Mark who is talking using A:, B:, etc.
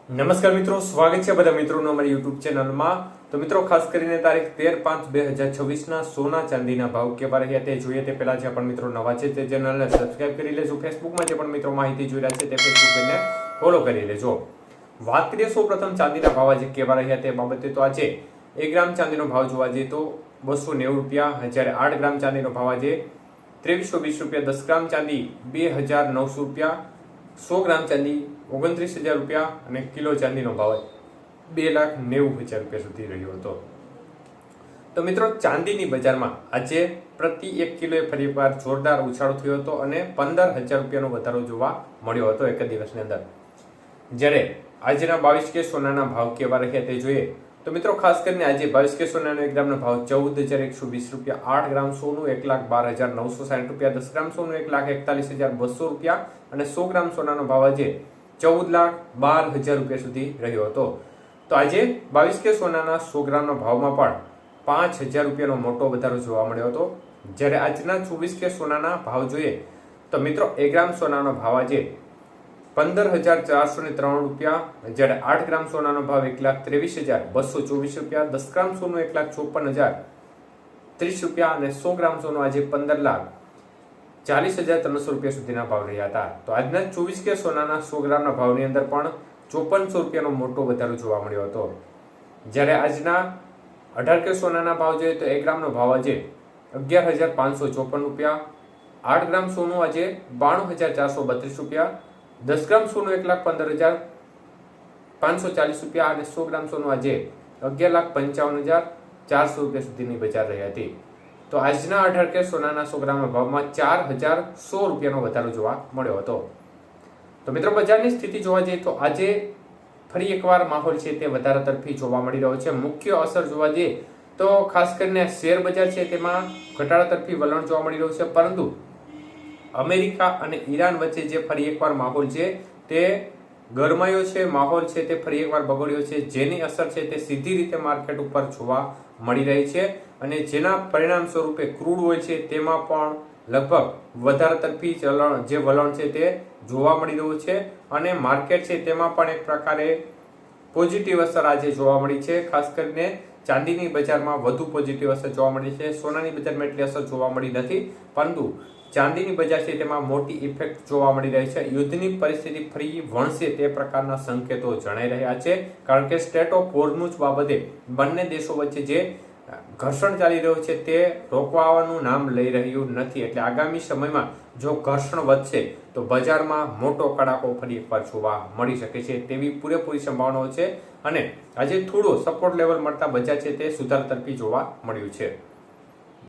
A: નમસ્કાર મિત્રો, સ્વાગત છે બધા મિત્રોનો અમારી યુટ્યુબ ચેનલમાં। તો મિત્રો, ખાસ કરીને તારીખ 13/5/2026 સોના ચાંદીના ભાવ કેવા રહ્યા તે જોઈએ તે પહેલા જે પણ મિત્રો નવા છે તે ચેનલને સબસ્ક્રાઇબ કરી લેજો। ફેસબુકમાં જે પણ મિત્રો માહિતી જોઈ રહ્યા છે તે ફેસબુક પેજને ફોલો કરી લેજો। વાત કરીએ સૌપ્રથમ ચાંદીના ભાવ આજે કેવા રહ્યા તે બાબતે, તો આજે 1 ગ્રામ ચાંદીનો ભાવ જોવા જઈએ તો 290 રૂપિયા, જ્યારે 8 ગ્રામ ચાંદીનો ભાવ આજે 2320 રૂપિયા, 10 ગ્રામ ચાંદી 2900 રૂપિયા, 100 ગ્રામ ચાંદી 29,000 રૂપિયા અને કિલો ચાંદીનો ભાવ 2,90,000 રૂપિયા સુધી રહ્યો હતો। તો મિત્રો, ચાંદીની બજારમાં આજે પ્રતિ 1 કિલોએ ફરીવાર જોરદાર ઉછાળો થયો હતો અને 15,000 રૂપિયાનો વધારો જોવા મળ્યો હતો એક દિવસની અંદર। જ્યારે આજના 22K સોનાના ભાવ કેવા રહ્યા તે જોઈએ તો મિત્રો, ખાસ કરીને આજે 22K સોનાનો 1 ગ્રામનો ભાવ 14,120 રૂપિયા, 8 ગ્રામ સોનું 1,12,960 રૂપિયા, 10 ગ્રામ સોનું 1,41,200 રૂપિયા અને 100 ગ્રામ સોનાનો ભાવ આજે 14,12,000 રૂપિયા સુધી રહ્યો હતો। તો આજે 22K સોનાના 100 ગ્રામના ભાવમાં પણ 5,000 રૂપિયાનો મોટો વધારો જોવા મળ્યો હતો। જ્યારે આજના 24K સોનાના ભાવ જોઈએ તો મિત્રો, 1 ગ્રામ સોનાનો ભાવ આજે 15,403 રૂપિયા, જ્યારે 8 ગ્રામ સોનાનો ભાવ 1,23,224 રૂપિયા, 10 ગ્રામ સોનું 1,54,030 રૂપિયા અને 100 ગ્રામ સોનું આજે 15,40,300 રૂપિયા સુધીના ભાવ રહ્યા હતા। તો આજના 24K સોનાના 100 ગ્રામના ભાવની અંદર પણ 5400 રૂપિયાનો મોટો વધારો જોવા મળ્યો હતો। જ્યારે આજના 18K સોનાના ભાવ જોઈએ તો 1 ગ્રામનો ભાવ આજે 11,554 રૂપિયા, 8 ગ્રામ સોનું આજે 92,432 રૂપિયા, 10 ગ્રામ સોનું 1,15,540 રૂપિયા અને 100 ગ્રામ સોનું આજે 11,55,400 રૂપિયા સુધીની બજાર રહી હતી। તો આજના 18K સોનાના 100 ગ્રામના ભાવમાં 4,100 રૂપિયાનો વધારો જોવા મળ્યો હતો। તો મિત્રો, બજારની સ્થિતિ જોવા જઈએ તો આજે ફરી એકવાર માહોલ છે તે વધારા તરફી જોવા મળી રહ્યો છે। મુખ્ય અસર જોવા જઈએ તો ખાસ કરીને શેર બજાર છે તેમાં ઘટાડા તરફી વલણ જોવા મળી રહ્યું છે, પરંતુ અમેરિકા અને ઈરાન વચ્ચે જે ફરી એકવાર માહોલ છે તે ગરમાયો છે, માહોલ છે તે ફરી એકવાર બગડ્યો છે, જેની અસર છે તે સીધી રીતે માર્કેટ ઉપર જોવા મળી રહી છે અને જેના પરિણામ સ્વરૂપે ક્રૂડ ઓઇલ છે તેમાં પણ લગભગ વધારા તરફી જે વલણ છે તે જોવા મળી રહ્યું છે અને માર્કેટ છે તેમાં પણ એક પ્રકારે પોઝિટિવ અસર આજે જોવા મળી છે। ખાસ કરીને ચાંદીની બજારમાં વધુ પોઝિટિવ અસર જોવા મળી છે, સોનાની બજારમાં એટલી અસર જોવા મળી નથી, પરંતુ ચાંદીની બજાર છે તેમાં મોટી ઇફેક્ટ જોવા મળી રહી છે। યુદ્ધની પરિસ્થિતિ ફરી વણસે તે પ્રકારના સંકેતો જણાઈ રહ્યા છે, કારણ કે સ્ટેટ ઓફ હોર્મુઝ બાબતે બંને દેશો વચ્ચે જે ઘર્ષણ ચાલી રહ્યું છે તે રોકવાનું નામ લઈ રહ્યું નથી। એટલે આગામી સમયમાં જો ઘર્ષણ વધશે તો બજારમાં મોટો કડાકો ફરી એકવાર જોવા મળી શકે છે તેવી પૂરેપૂરી સંભાવનાઓ છે અને આજે થોડો સપોર્ટ લેવલ મળતા બજાર છે તે સુધાર તરફી જોવા મળ્યું છે।